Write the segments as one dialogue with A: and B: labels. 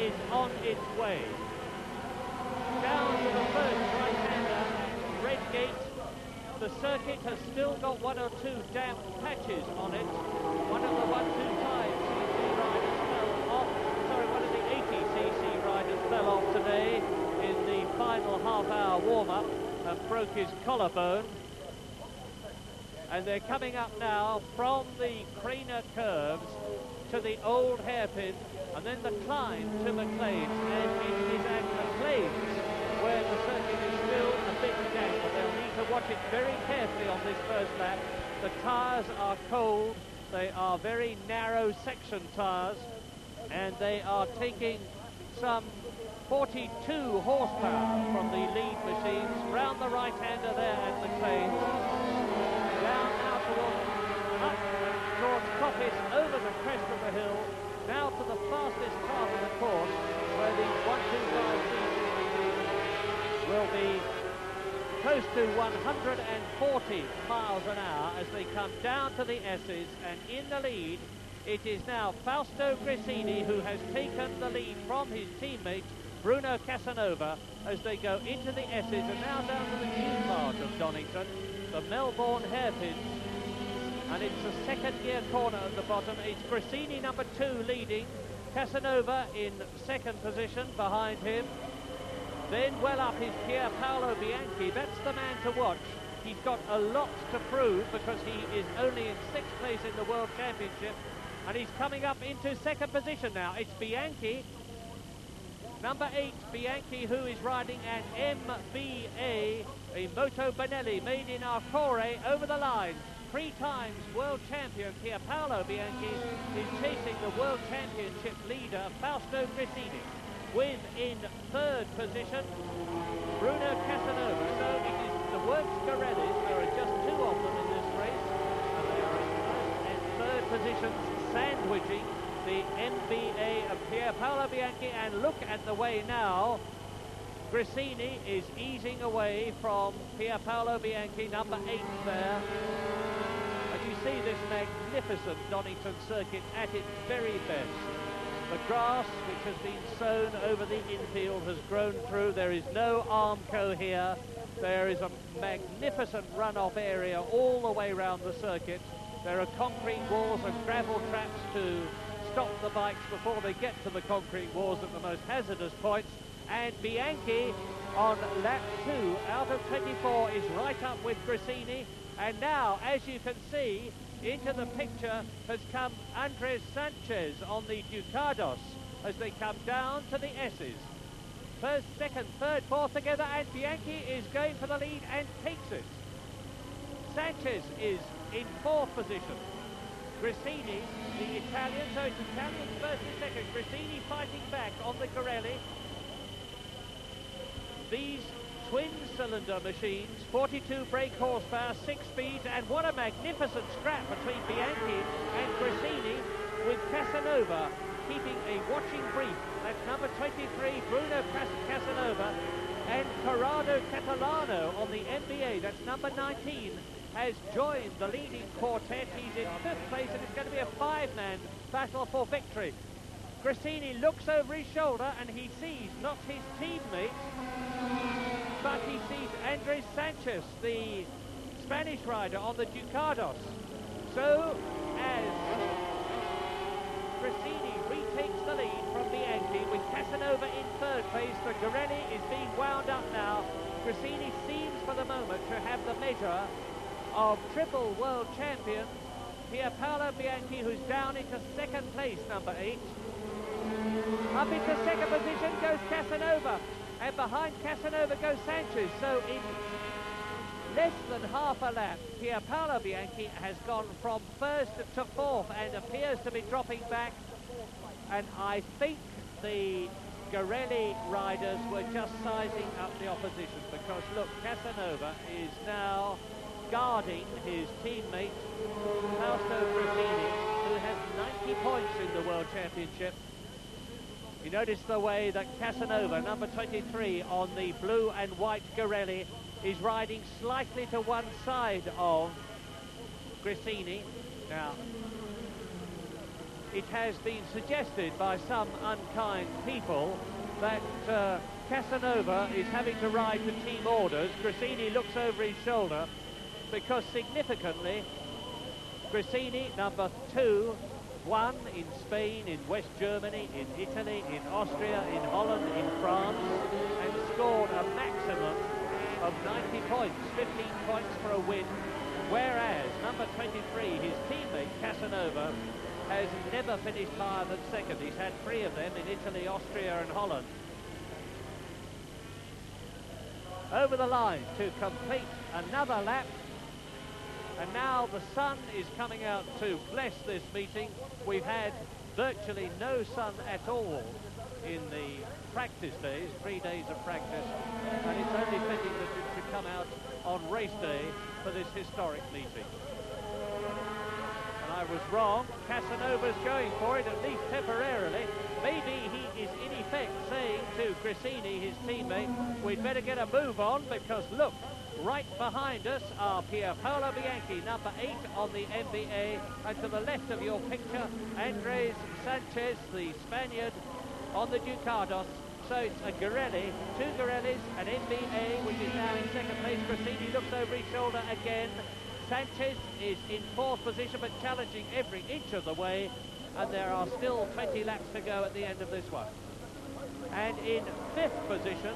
A: is on its way. Down to the first right-hander at Redgate. The circuit has still got one or two damp patches on it. One of the 125cc riders fell off. Sorry, one of the 80cc riders fell off today in the final half-hour warm-up and broke his collarbone. And they're coming up now from the Craner curves to the old hairpin, and then the climb to McLean's. And it is at McLean's where the circuit is still a bit damp, but they'll need to watch it very carefully on this first lap. The tyres are cold, they are very narrow section tyres, and they are taking some 42 horsepower from the lead machines. Round the right-hander there at McLean's. Down now towards Coppice, over the crest of the hill, now to the fastest part of the course, where the 125cc will be close to 140 miles an hour as they come down to the S's, and in the lead it is now Fausto Gresini who has taken the lead from his teammate Bruno Casanova as they go into the S's, and now down to the new part of Donington, the Melbourne hairpins, and it's a second gear corner at the bottom. It's Gresini number 2 leading, Casanova in second position behind him. Then well up is Pier Paolo Bianchi. That's the man to watch. He's got a lot to prove because he is only in 6th place in the World Championship, and he's coming up into second position now. It's Bianchi, number 8, Bianchi, who is riding an MBA, a Moto Benelli made in Arcore, over the line. 3 times world champion Pier Paolo Bianchi is chasing the World Championship leader Fausto Gresini. With in 3rd position Bruno Casanova. So it is the works Garellis. There are just 2 of them in this race, and they are in 1st and 3rd positions, sandwiching the MBA of Pier Paolo Bianchi. And look at the way now Gresini is easing away from Pier Paolo Bianchi, number 8 there. As you see this magnificent Donington circuit at its very best. The grass, which has been sown over the infield, has grown through. There is no Armco here. There is a magnificent runoff area all the way around the circuit. There are concrete walls and gravel traps to stop the bikes before they get to the concrete walls at the most hazardous points. And Bianchi on lap 2 out of 24 is right up with Gresini. And now, as you can see, into the picture has come Andres Sanchez on the Ducados as they come down to the S's. 1st, 2nd, 3rd, 4th together, and Bianchi is going for the lead and takes it. Sanchez is in 4th position. Gresini, the Italian, so it's Italian 1st and 2nd. Gresini fighting back on the Garelli. These twin-cylinder machines, 42 brake horsepower, 6 speeds, and what a magnificent scrap between Bianchi and Gresini, with Casanova keeping a watching brief. That's number 23, Bruno Casanova, and Corrado Catalano on the MBA, that's number 19, has joined the leading quartet. He's in 5th place, and it's going to be a 5-man battle for victory. Gresini looks over his shoulder and he sees not his teammate, but he sees Andres Sanchez, the Spanish rider on the Ducados. So, as Gresini retakes the lead from Bianchi with Casanova in 3rd place, the Garelli is being wound up now. Gresini seems for the moment to have the measure of triple world champion Pier Paolo Bianchi, who's down into 2nd place, number 8. Up into 2nd position goes Casanova, and behind Casanova goes Sanchez. So in less than half a lap, Pier Paolo Bianchi has gone from 1st to 4th and appears to be dropping back. And I think the Garelli riders were just sizing up the opposition, because look, Casanova is now guarding his teammate Fausto Gresini, who has 90 points in the World Championship. You notice the way that Casanova, number 23 on the blue and white Garelli, is riding slightly to one side of Gresini. Now, it has been suggested by some unkind people that Casanova is having to ride for team orders. Gresini looks over his shoulder because significantly Gresini, number 2, won in Spain, in West Germany, in Italy, in Austria, in Holland, in France, and scored a maximum of 90 points, 15 points for a win, whereas number 23, his teammate Casanova, has never finished higher than second. He's had 3 of them in Italy, Austria and Holland. Over the line to complete another lap. And now the sun is coming out to bless this meeting. We've had virtually no sun at all in the practice days, 3 days of practice, and it's only fitting that it should come out on race day for this historic meeting. And I was wrong. Casanova's going for it, at least temporarily. Maybe he is in effect saying to Gresini, his teammate, we'd better get a move on, because look, right behind us are Pierpaolo Bianchi, number 8 on the MBA, and to the left of your picture, Andres Sanchez, the Spaniard, on the Ducados. So it's a Garelli, 2 Garellis, an MBA, which is now in second place. Gresini looks over his shoulder again. Sanchez is in 4th position, but challenging every inch of the way, and there are still 20 laps to go at the end of this one. And in 5th position,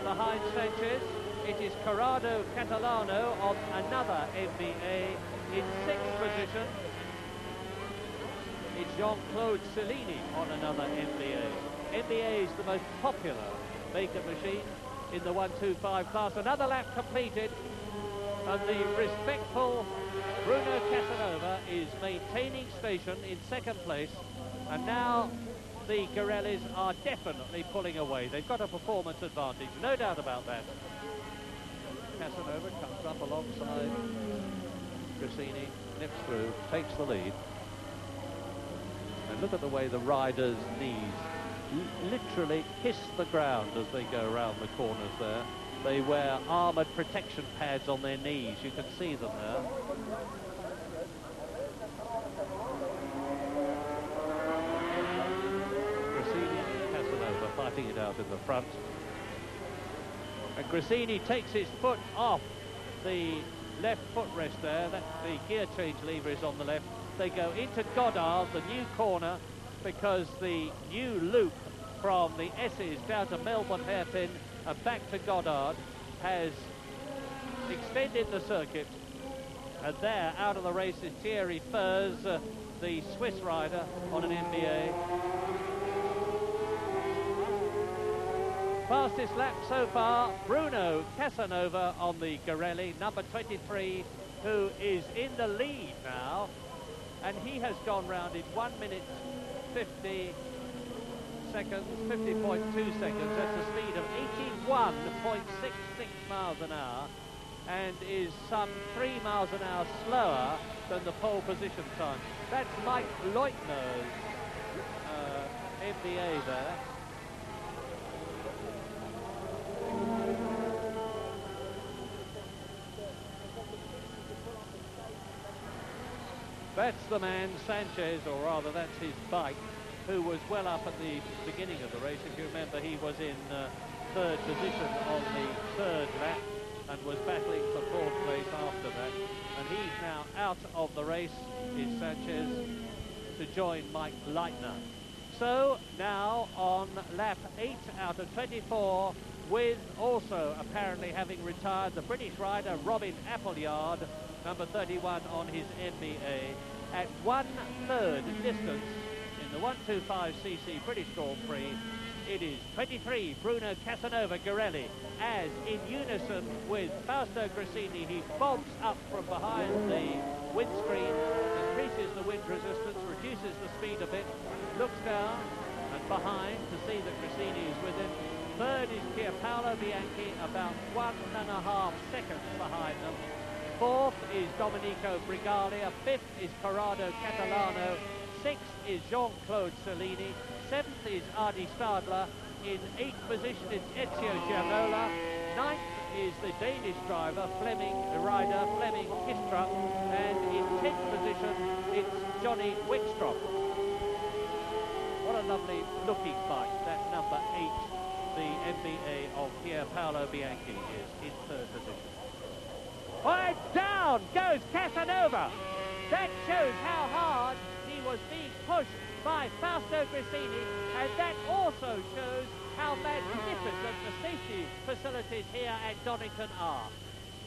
A: behind Sanchez, it is Corrado Catalano on another MBA. In 6th position, it's Jean-Claude Cellini on another MBA. MBA is the most popular maker machine in the 125 class. Another lap completed, and the respectful Bruno Casanova is maintaining station in 2nd place, and now the Garellis are definitely pulling away. They've got a performance advantage, no doubt about that. Casanova comes up alongside Gresini, nips through, takes the lead. And look at the way the riders' knees literally kiss the ground as they go around the corners there. They wear armoured protection pads on their knees. You can see them there. Gresini and Casanova fighting it out in the front. And Gresini takes his foot off the left footrest there. That the gear change lever is on the left. They go into Goddard, the new corner, because the new loop from the S's down to Melbourne Hairpin and back to Goddard has extended the circuit. And there, out of the race, is Thierry Furs, the Swiss rider on an MBA. Fastest lap so far, Bruno Casanova on the Garelli, number 23, who is in the lead now. And he has gone round in 1 minute 50 seconds, 50.2 seconds. That's a speed of 81.66 miles an hour, and is some 3 miles an hour slower than the pole position time. That's Mike Leutner's MBA there. That's the man, Sanchez, or rather that's his bike, who was well up at the beginning of the race. If you remember, he was in 3rd position on the 3rd lap and was battling for 4th place after that. And he's now out of the race, is Sanchez, to join Mike Leitner. So now on lap 8 out of 24, with also apparently having retired the British rider Robin Appleyard, number 31 on his MBA, at 1/3 distance in the 125cc British Grand Prix. It is 23 Bruno Casanova Garelli, as in unison with Fausto Gresini, he bobs up from behind the windscreen, increases the wind resistance, reduces the speed a bit, looks down and behind to see that Gresini is with him. 3rd is Pierpaolo Bianchi, about 1.5 seconds behind them. 4th is Domenico Brigaglia. 5th is Corrado Catalano. 6th is Jean-Claude Cellini. 7th is Adi Stadler. In 8th position is Ezio Gianola. 9th is the Danish driver, Fleming Kistra. And in 10th position, it's Johnny Wickstrop. what a lovely looking bike that number 8, the MBA of Pier Paolo Bianchi, is in third position. Oh, down goes Casanova. That shows how hard he was being pushed by Fausto Grissini, and that also shows how magnificent the safety facilities here at Donington are.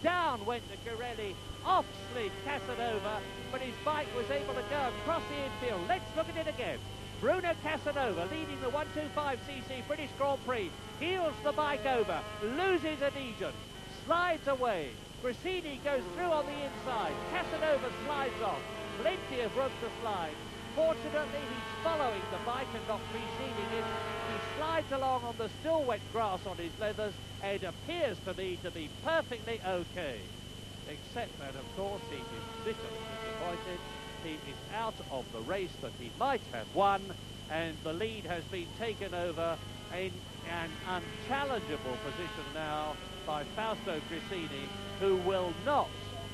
A: Down went the Girelli, off slid Casanova, but his bike was able to go across the infield. Let's look at it again. Bruno Casanova, leading the 125cc British Grand Prix, heels the bike over, loses adhesion, slides away. Grissini goes through on the inside. Casanova slides off. Plenty of room to slide. Fortunately, he's following the bike and not preceding it. He slides along on the still wet grass on his leathers and appears to me to be perfectly okay. Except that, of course, he is bitterly disappointed. He is out of the race that he might have won, and the lead has been taken over in an unchallengeable position now by Fausto Grissini, who will not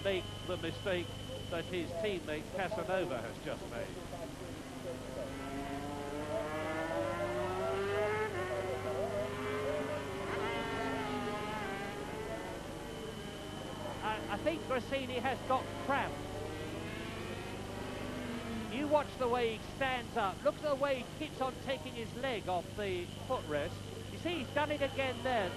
A: make the mistake that his teammate Casanova has just made. I think Grissini has got cramp. You watch the way he stands up. Look at the way he keeps on taking his leg off the footrest. You see, he's done it again there.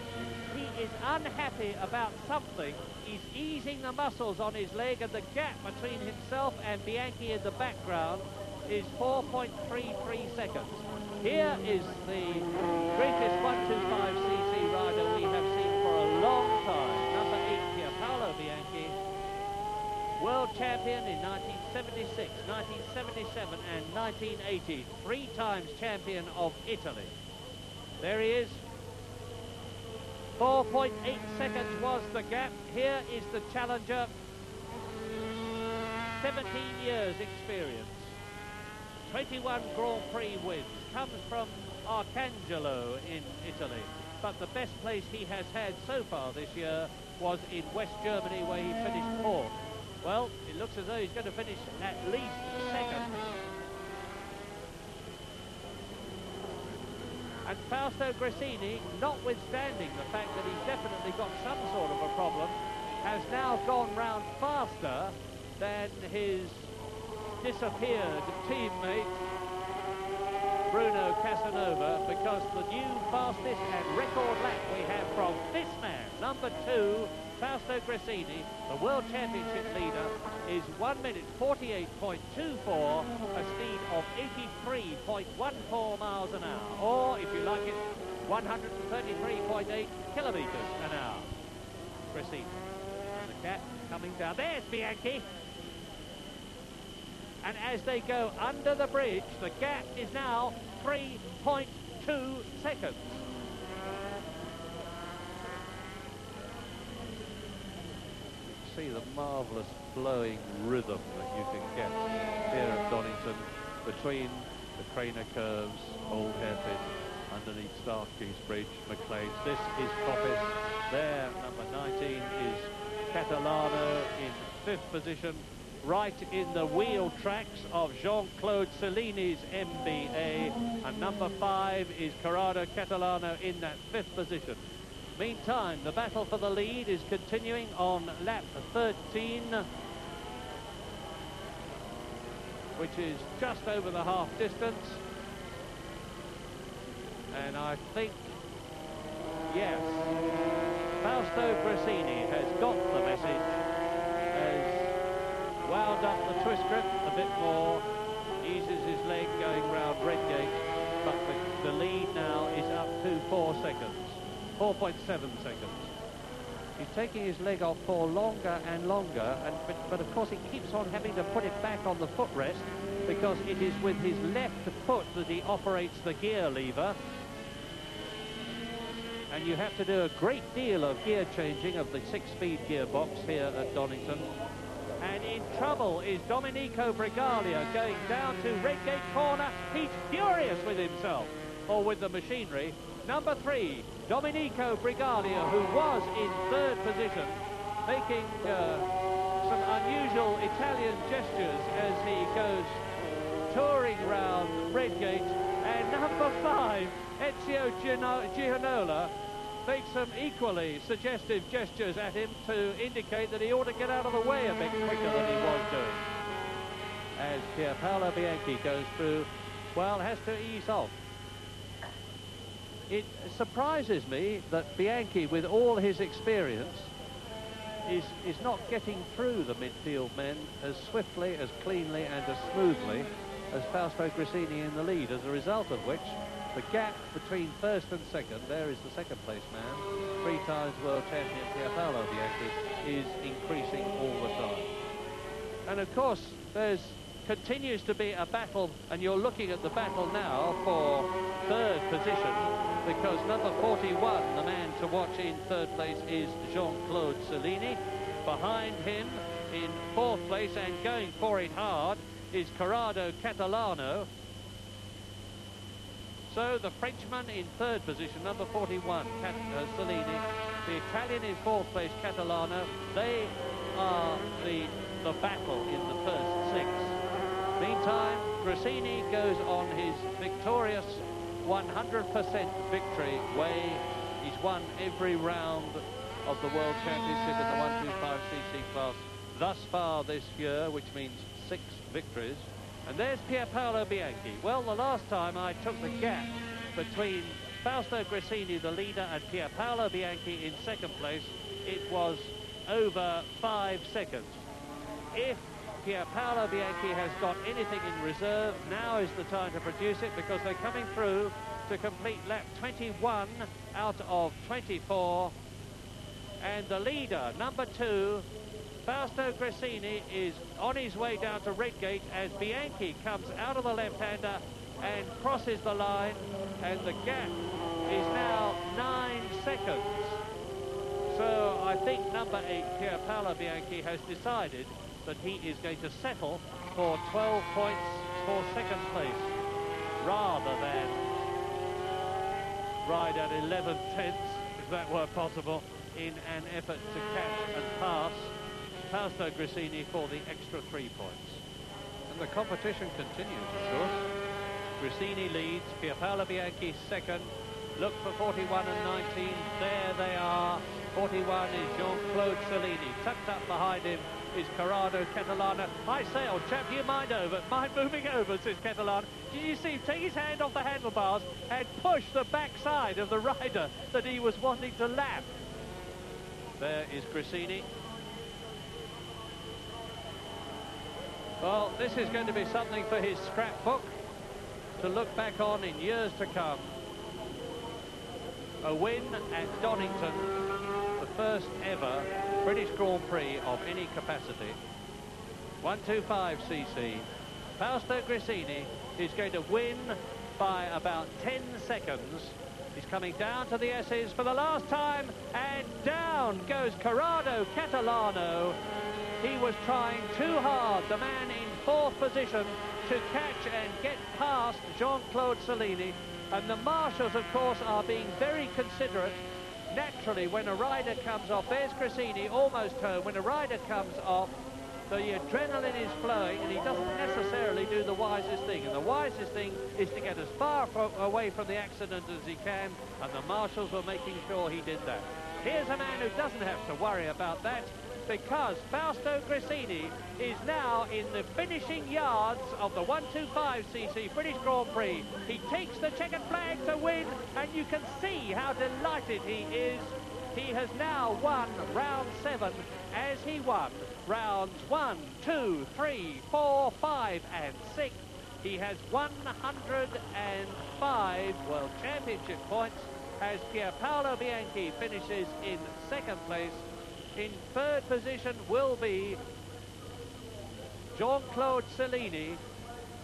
A: He is unhappy about something. He's easing the muscles on his leg, and the gap between himself and Bianchi in the background is 4.33 seconds. Here is the greatest 125cc rider we have seen for a long time. Number 8, Pier Paolo Bianchi. World champion in 1976, 1977 and 1980. 3 times champion of Italy. There he is. 4.8 seconds was the gap. Here is the challenger. 17 years experience. 21 Grand Prix wins. Comes from Arcangelo in Italy. But the best place he has had so far this year was in West Germany, where he finished 4th. Well, it looks as though he's going to finish at least 2nd. And Fausto Grissini, notwithstanding the fact that he's definitely got some sort of a problem, has now gone round faster than his disappeared teammate Bruno Casanova, because the new fastest and record lap we have from this man, number 2, Fausto Grissini, the World Championship leader, is 1 minute 48.24, a speed of 83.14 miles an hour, or, if you like it, 133.8 kilometres an hour. Grissini. And the gap coming down. There's Bianchi. And as they go under the bridge, the gap is now 3.2 seconds. See the marvellous flowing rhythm that you can get here at Donington between the Craner curves, Old Hairpin, underneath Starkeys Bridge, McLean's. This is Coppice. There, number 19 is Catalano in 5th position, right in the wheel tracks of Jean-Claude Cellini's MBA, and number 5 is Corrado Catalano in that 5th position. Meantime, the battle for the lead is continuing on lap 13, which is just over the half distance. And I think, yes, Fausto Grissini has got the message, has wound up the twist grip a bit more, eases his leg going round Redgate, but the lead now is up to 4 seconds. 4.7 seconds. He's taking his leg off for longer and longer, but of course he keeps on having to put it back on the footrest, because it is with his left foot that he operates the gear lever, and you have to do a great deal of gear changing of the 6-speed gearbox here at Donington. And in trouble is Domenico Brigalia, going down to Redgate corner. He's furious with himself, or with the machinery. Number 3, Domenico Brigalia, who was in 3rd position, making some unusual Italian gestures as he goes touring round Redgate, And number 5, Ezio Gianola, makes some equally suggestive gestures at him to indicate that he ought to get out of the way a bit quicker than he was doing. As Pierpaolo Bianchi goes through, well, has to ease off. It surprises me that Bianchi, with all his experience, is not getting through the midfield men as swiftly, as cleanly and as smoothly as Fausto Grissini in the lead, as a result of which the gap between first and second, there is the second place man, 3 times world champion Pierpaolo Bianchi, is increasing all the time. And of course there's continues to be a battle, and you're looking at the battle now for 3rd position, because number 41, the man to watch in 3rd place, is Jean-Claude Cellini. Behind him in 4th place and going for it hard is Corrado Catalano. So the Frenchman in 3rd position, number 41, Cellini. The Italian in 4th place, Catalano. They are the battle in the first 6. Meantime, Grissini goes on his victorious 100% victory way. He's won every round of the World Championship in the 125cc class thus far this year, which means 6 victories. And there's Pierpaolo Bianchi. Well, the last time I took the gap between Fausto Grissini, the leader, and Pierpaolo Bianchi in 2nd place, it was over 5 seconds. If Pierpaolo Bianchi has got anything in reserve, now is the time to produce it, because they're coming through to complete lap 21 out of 24. And the leader, number 2, Fausto Grissini, is on his way down to Redgate as Bianchi comes out of the left-hander and crosses the line, and the gap is now 9 seconds. So I think number 8, Pierpaolo Bianchi, has decided that he is going to settle for 12 points for 2nd place, rather than ride at 11/10, if that were possible, in an effort to catch and pass Fausto Grissini for the extra 3 points. And the competition continues, of course. Grissini leads, Pierpaolo Bianchi 2nd. Look for 41 and 19. There they are. 41 is Jean-Claude Cellini. Tucked up behind him is Corrado Catalano. I say, old chap, you mind moving over, says Catalano. Did you see him take his hand off the handlebars and push the backside of the rider that he was wanting to lap? There is Grissini. Well, this is going to be something for his scrapbook to look back on in years to come. A win at Donington, the first ever British Grand Prix of any capacity. 125cc. Fausto Grissini is going to win by about 10 seconds. He's coming down to the S's for the last time, and down goes Corrado Catalano. He was trying too hard, the man in 4th position, to catch and get past Jean-Claude Cellini. And the marshals, of course, are being very considerate. Naturally, when a rider comes off, there's Grissini almost home. When a rider comes off, the adrenaline is flowing, and he doesn't necessarily do the wisest thing. And the wisest thing is to get as far away from the accident as he can, and the marshals were making sure he did that. Here's a man who doesn't have to worry about that, because Fausto Grissini is now in the finishing yards of the 125cc British Grand Prix. He takes the checkered flag to win, and you can see how delighted he is. He has now won round 7 as he won rounds 1, 2, 3, 4, 5 and 6. He has 105 World Championship points as Pierpaolo Bianchi finishes in 2nd place. In 3rd position will be Jean-Claude Cellini,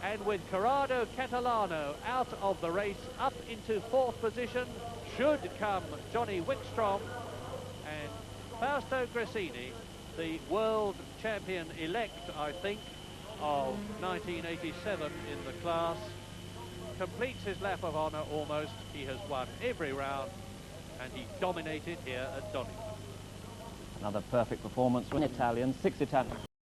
A: and with Corrado Catalano out of the race, up into 4th position should come Johnny Wickstrom, and Fausto Grissini, the world champion-elect, I think, of 1987 in the class, completes his lap of honour almost. He has won every round, and he dominated here at Donington.
B: Another perfect performance from Italian, 6 Italians.